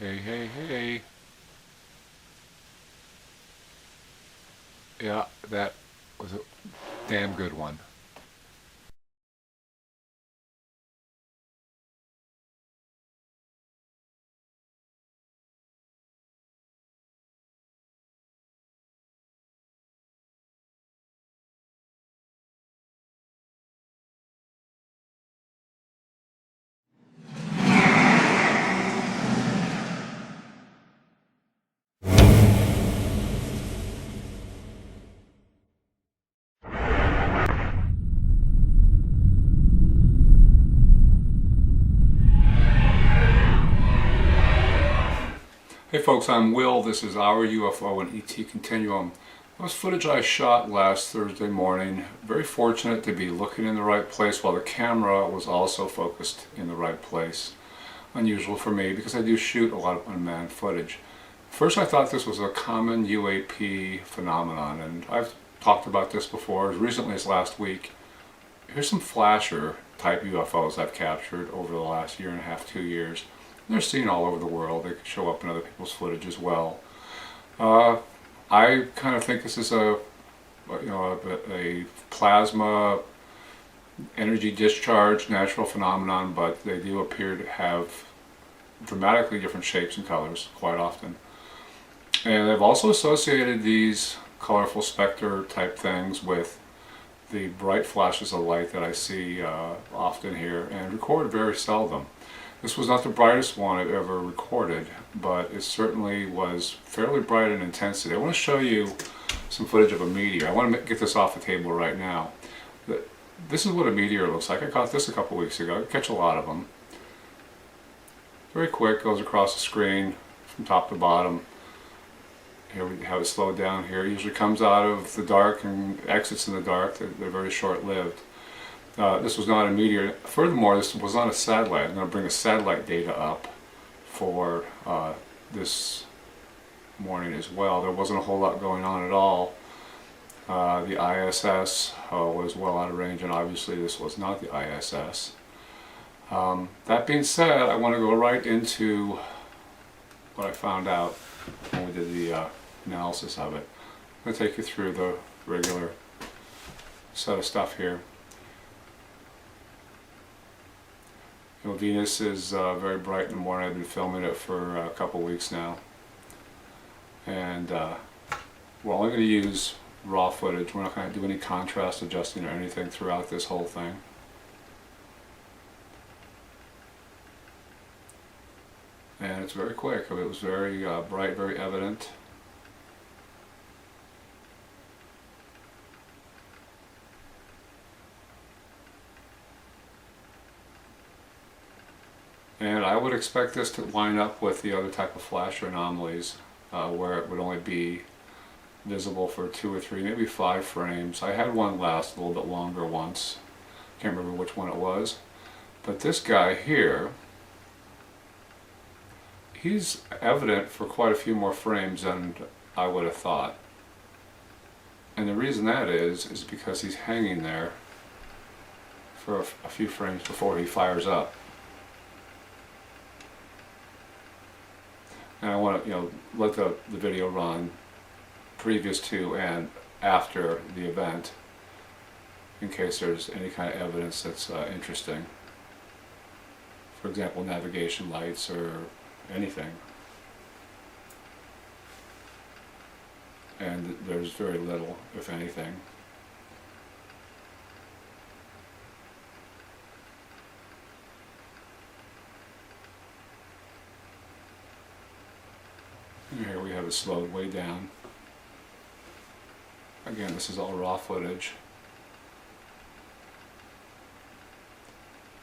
Hey, hey, hey. Yeah, that was a damn good one. Hey folks, I'm Will. This is Our UFO and ET Continuum. That was footage I shot last Thursday morning. Very fortunate to be looking in the right place while the camera was also focused in the right place. Unusual for me because I do shoot a lot of unmanned footage. First I thought this was a common UAP phenomenon, and I've talked about this before as recently as last week. Here's some flasher type UFOs I've captured over the last year and a half, 2 years. They're seen all over the world. They can show up in other people's footage as well. I kind of think this is a plasma energy discharge natural phenomenon, but they do appear to have dramatically different shapes and colors quite often. And they've also associated these colorful specter type things with the bright flashes of light that I see often here and record very seldom. This was not the brightest one I've ever recorded, but it certainly was fairly bright in intensity. I want to show you some footage of a meteor. I want to get this off the table right now. This is what a meteor looks like. I caught this a couple weeks ago. I catch a lot of them. Very quick, goes across the screen from top to bottom. Here we have it slowed down here. It usually comes out of the dark and exits in the dark. They're very short-lived. This was not a meteor. Furthermore, this was not a satellite. I'm going to bring the satellite data up for this morning as well. There wasn't a whole lot going on at all. The ISS was well out of range, and obviously this was not the ISS. That being said, I want to go right into what I found out when we did the analysis of it. I'm going to take you through the regular set of stuff here. You know, Venus is very bright in the morning. I've been filming it for a couple weeks now. And we're only going to use raw footage. We're not going to do any contrast adjusting or anything throughout this whole thing. And it's very quick. It was very bright, very evident. And I would expect this to line up with the other type of flasher anomalies where it would only be visible for 2 or 3, maybe 5 frames. I had one last a little bit longer once. Can't remember which one it was. But this guy here, he's evident for quite a few more frames than I would have thought. And the reason that is because he's hanging there for a few frames before he fires up. And I want to, let the video run previous to and after the event in case there's any kind of evidence that's interesting. For example, navigation lights or anything. And there's very little, if anything. And here we have it slowed way down. Again, this is all raw footage.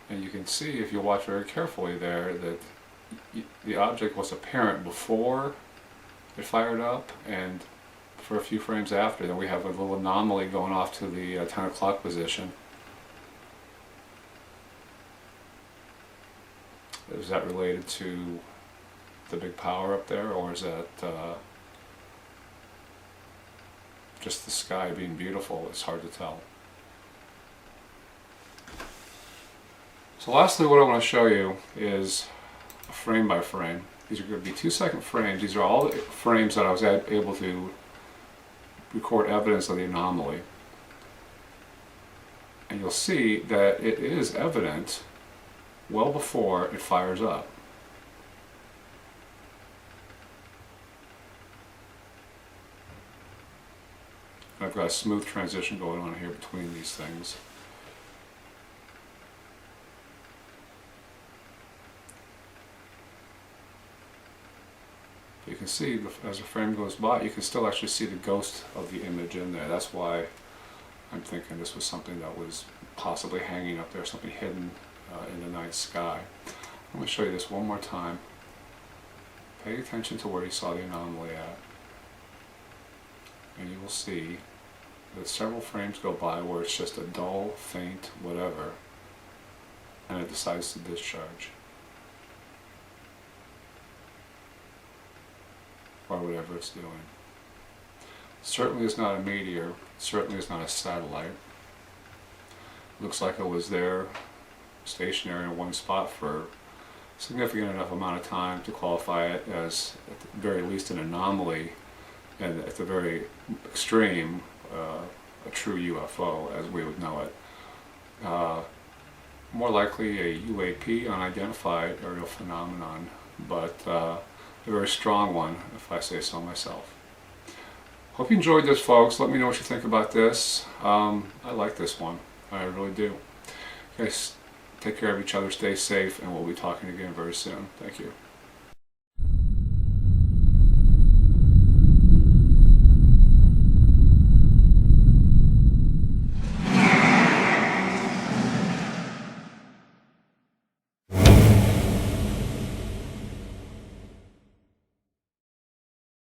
And you can see, if you watch very carefully there, that the object was apparent before it fired up and for a few frames after. Then we have a little anomaly going off to the 10 o'clock position. Is that related to the big power up there, or is that just the sky being beautiful? It's hard to tell. So lastly, what I want to show you is a frame by frame. These are going to be 2-second frames. These are all the frames that I was able to record evidence of the anomaly. And you'll see that it is evident well before it fires up. I've got a smooth transition going on here between these things. You can see as the frame goes by, you can still actually see the ghost of the image in there. That's why I'm thinking this was something that was possibly hanging up there, something hidden in the night sky. I'm going to show you this one more time. Pay attention to where you saw the anomaly at. And you will see that several frames go by where it's just a dull, faint, whatever, and it decides to discharge. Or whatever it's doing. Certainly it's not a meteor, certainly it's not a satellite. Looks like it was there, stationary in one spot for a significant enough amount of time to qualify it as, at the very least, an anomaly, and at the very extreme, a true UFO as we would know it. More likely a UAP, unidentified aerial phenomenon, but a very strong one, if I say so myself. Hope you enjoyed this, folks. Let me know what you think about this. I like this one. I really do. You guys take care of each other, stay safe, and we'll be talking again very soon. Thank you.